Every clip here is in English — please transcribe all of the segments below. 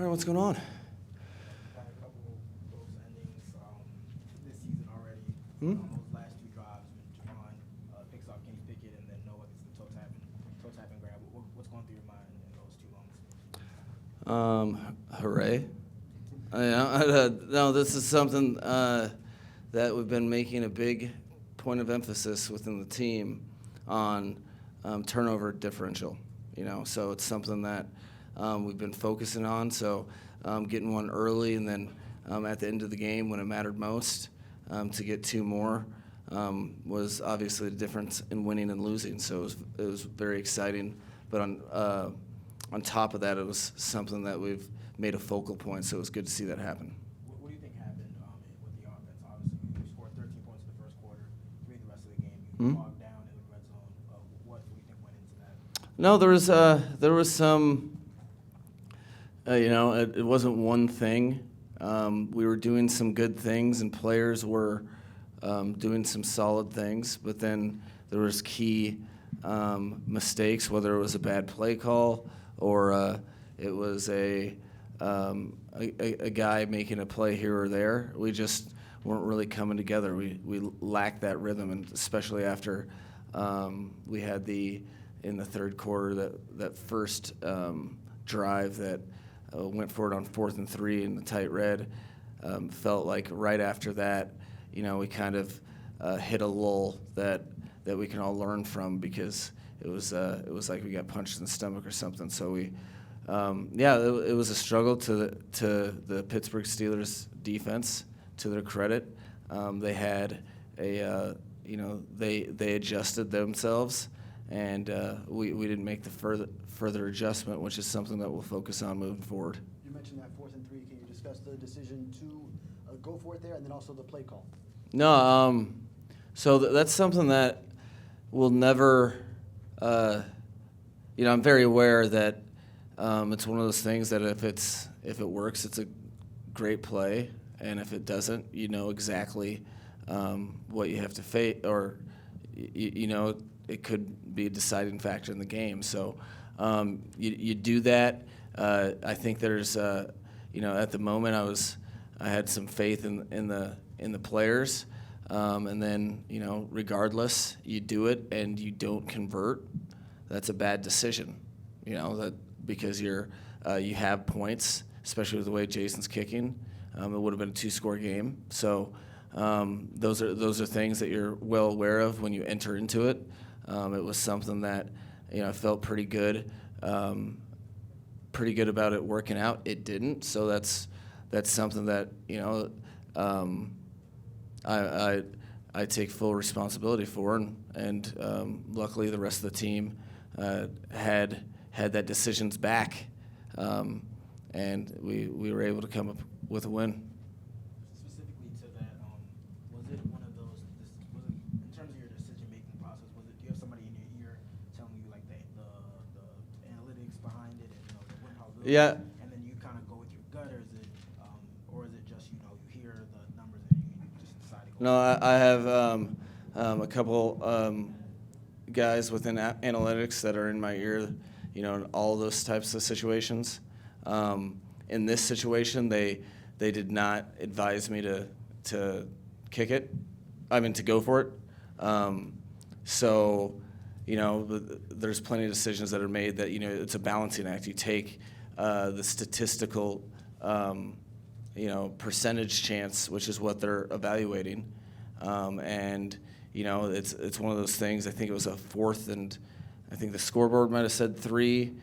All right, what's going on? Had a couple close endings this season already. Those last two drives when Javon picks off Kenny Pickett and then Noah gets the toe tap and grab. What's going through your mind in those two moments? Hooray. No, this is something that we've been making a big point of emphasis within the team on turnover differential. So it's something that we've been focusing on. So getting one early and then at the end of the game when it mattered most to get two more was obviously the difference in winning and losing. So it was very exciting. But on top of that, it was something that we've made a focal point. So it was good to see that happen. What do you think happened with the offense? Obviously, you scored 13 points in the first quarter, 3 the rest of the game. You bogged down in the red zone. What do you think went into that? No, there was some. It wasn't one thing. We were doing some good things, and players were doing some solid things. But then there was key mistakes, whether it was a bad play call or it was a guy making a play here or there. We just weren't really coming together. We lacked that rhythm, and especially after we had in the third quarter that first drive that went for it on 4th and 3 in the tight red. Felt like right after that, we kind of hit a lull that we can all learn from, because it was like we got punched in the stomach or something. So it was a struggle to the Pittsburgh Steelers defense. To their credit, they had they adjusted themselves, and we didn't make the further adjustment, which is something that we'll focus on moving forward. You mentioned that 4th and 3. Can you discuss the decision to go for it there, and then also the play call? No, so that's something that we'll never. I'm very aware that it's one of those things that if it works, it's a great play, and if it doesn't, you know exactly what you have to face, or it could be a deciding factor in the game. So you do that. I think there's at the moment I had some faith in the players, and then regardless, you do it and you don't convert, that's a bad decision. Because you have points, especially with the way Jason's kicking. It would have been a 2-score game. So those are things that you're well aware of when you enter into it. It was something that I felt pretty good about it working out. It didn't, so that's something that I take full responsibility for, and luckily the rest of the team had that decision's back, and we were able to come up with a win. Specifically to that, was it one of those? In terms of your decision-making process, do you have somebody in your ear telling you like the analytics behind it and the win probability? Yeah. And then you kind of go with your gut, or is it just you hear the numbers and you just decide to go? No, I have a couple guys within analytics that are in my ear, in all those types of situations. In this situation, they did not advise me to kick it. To go for it. So, there's plenty of decisions that are made that, it's a balancing act. You take the statistical, percentage chance, which is what they're evaluating. And, it's one of those things. I think it was a 4th, and I think the scoreboard might have said 3.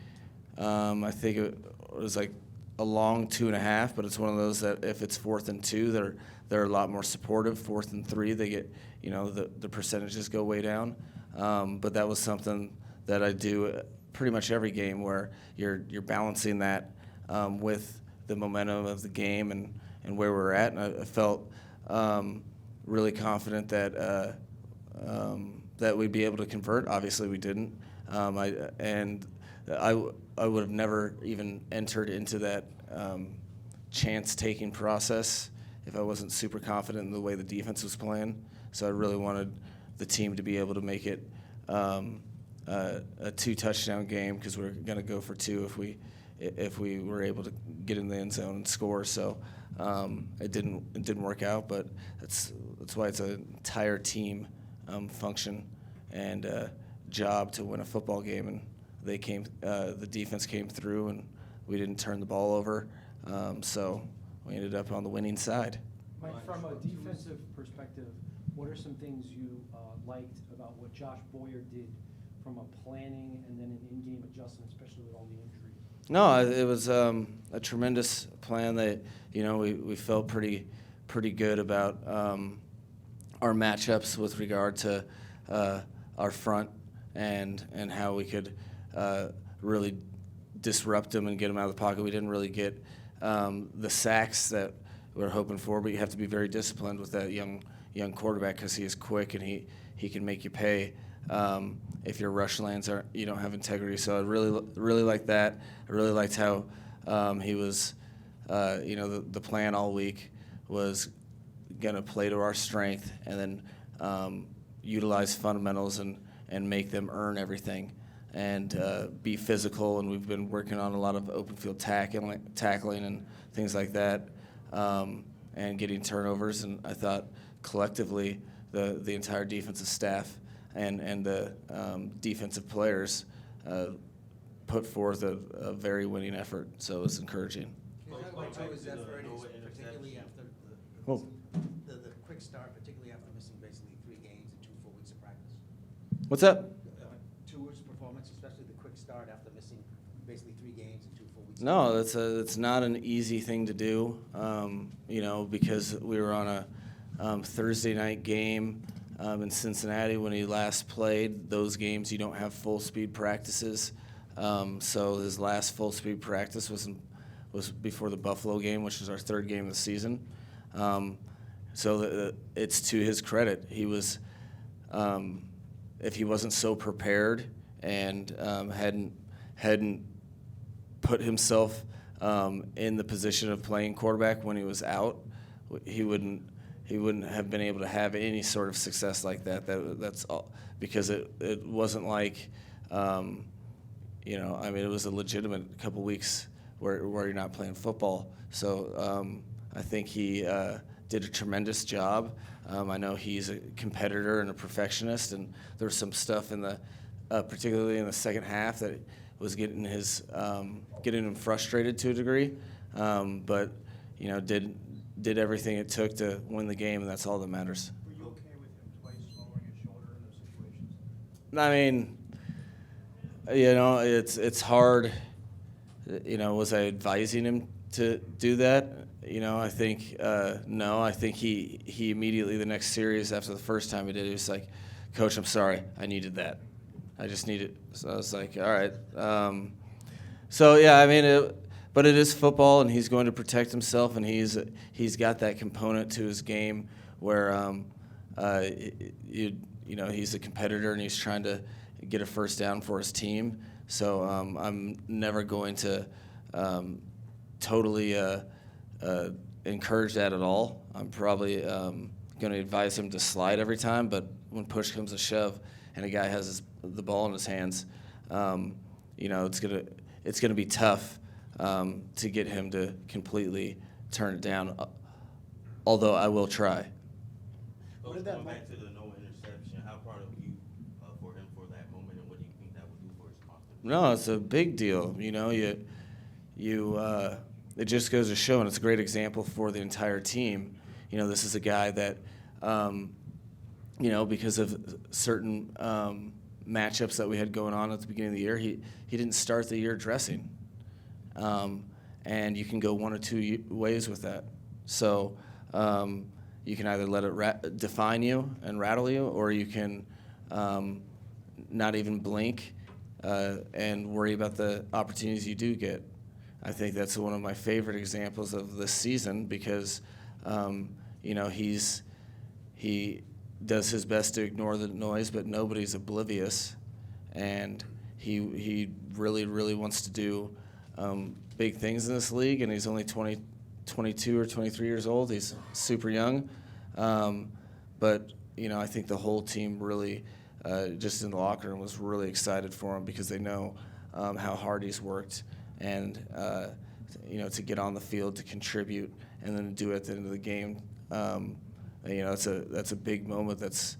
I think it was like a long 2.5, but it's one of those that if it's 4th and 2, they're a lot more supportive. 4th and 3, they get, the percentages go way down. But that was something that I do pretty much every game, where you're balancing that with the momentum of the game and where we're at. And I felt really confident that we'd be able to convert. Obviously, we didn't. I would have never even entered into that chance-taking process if I wasn't super confident in the way the defense was playing. So I really wanted the team to be able to make it a 2-touchdown game, because we're going to go for 2 if we were able to get in the end zone and score. So it didn't work out, but that's why it's an entire team function and job to win a football game. And the defense came through, and we didn't turn the ball over. So we ended up on the winning side. Mike, from a defensive perspective, what are some things you liked about what Josh Boyer did from a planning and then an in-game adjustment, especially with all the injuries? No, it was a tremendous plan that, we felt pretty good about our matchups with regard to our front and how we could really disrupt them and get them out of the pocket. We didn't really get the sacks that we were hoping for, but you have to be very disciplined with that young quarterback because he is quick and he can make you pay if your rush lanes you don't have integrity. So I really liked that. I really liked how he was, the plan all week was going to play to our strength and then utilize fundamentals and make them earn everything and be physical. And we've been working on a lot of open field tackling and things like that and getting turnovers. And I thought collectively the entire defensive staff and the defensive players put forth a very winning effort, so it was encouraging. Is that for any, particularly after the quick start, particularly after missing basically 3 games and 2 full weeks of practice? What's that? Tour's performance, especially the quick start after missing basically 3 games and 2 full weeks. No, it's not an easy thing to do, because we were on a Thursday night game in Cincinnati when he last played. Those games you don't have full speed practices. So his last full speed practice was before the Buffalo game, which is our 3rd game of the season. So it's to his credit. He was, if he wasn't so prepared and hadn't put himself in the position of playing quarterback when he was out, he wouldn't have been able to have any sort of success like that. That's all because it wasn't like, it was a legitimate couple weeks where you're not playing football. So I think he did a tremendous job. I know he's a competitor and a perfectionist, and there was some stuff in particularly in the second half that was getting him frustrated to a degree. But did everything it took to win the game, and that's all that matters. Were you okay with him twice lowering his shoulder in those situations? I mean, it's hard. Was I advising him to do that? I think no. I think he immediately the next series after the first time he did it, he was like, "Coach, I'm sorry. I needed that. I just needed." So I was like, "All right." So yeah, but it is football, and he's going to protect himself, and he's got that component to his game where he's a competitor and he's trying to get a first down for his team. So I'm never going to totally encourage that at all. I'm probably going to advise him to slide every time, but when push comes to shove and a guy has the ball in his hands, it's gonna be tough to get him to completely turn it down. Although I will try. What did that Going back to the no interception, how proud of you for him for that moment, and what do you think that would do for his confidence? No, it's a big deal. It just goes to show, and it's a great example for the entire team. This is a guy that, because of certain matchups that we had going on at the beginning of the year, he didn't start the year dressing. And you can go one or two ways with that. So you can either let it define you and rattle you, or you can not even blink and worry about the opportunities you do get. I think that's one of my favorite examples of this season because, he does his best to ignore the noise, but nobody's oblivious, and he really, really wants to do big things in this league, and he's only 22 or 23 years old. He's super young, but I think the whole team really, just in the locker room, was really excited for him because they know how hard he's worked and to get on the field to contribute and then to do it at the end of the game. That's a big moment. That's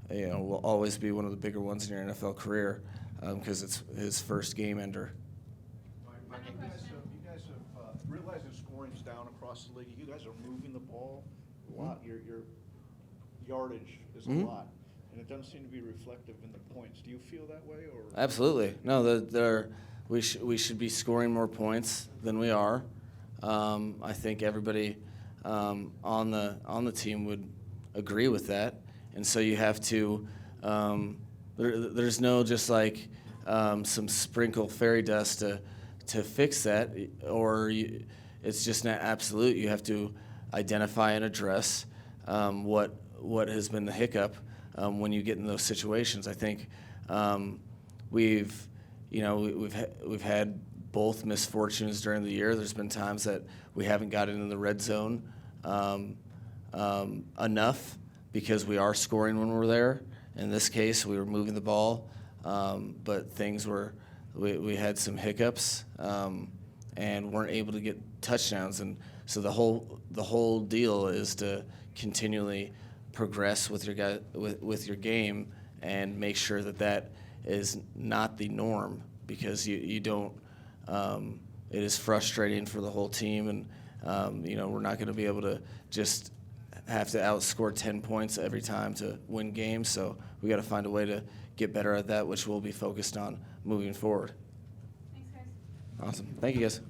will always be one of the bigger ones in your NFL career because it's his first game ender. Mike, you guys have realized that scoring's down across the league. You guys are moving the ball a lot. Your yardage is a lot, and it doesn't seem to be reflective in the points. Do you feel that way, or? Absolutely. No, we should be scoring more points than we are. I think everybody on the team would agree with that, and so you have to. There's no just like some sprinkle fairy dust to fix that, or it's just not absolute. You have to identify and address what has been the hiccup when you get in those situations. I think we've had both misfortunes during the year. There's been times that we haven't gotten in the red zone enough because we are scoring when we're there. In this case, we were moving the ball, but we had some hiccups and weren't able to get touchdowns. And so the whole deal is to continually progress with your game and make sure that is not the norm, because you don't. It is frustrating for the whole team, and we're not going to be able to just have to outscore 10 points every time to win games. So we got to find a way to get better at that, which we'll be focused on moving forward. Thanks, guys. Awesome. Thank you, guys.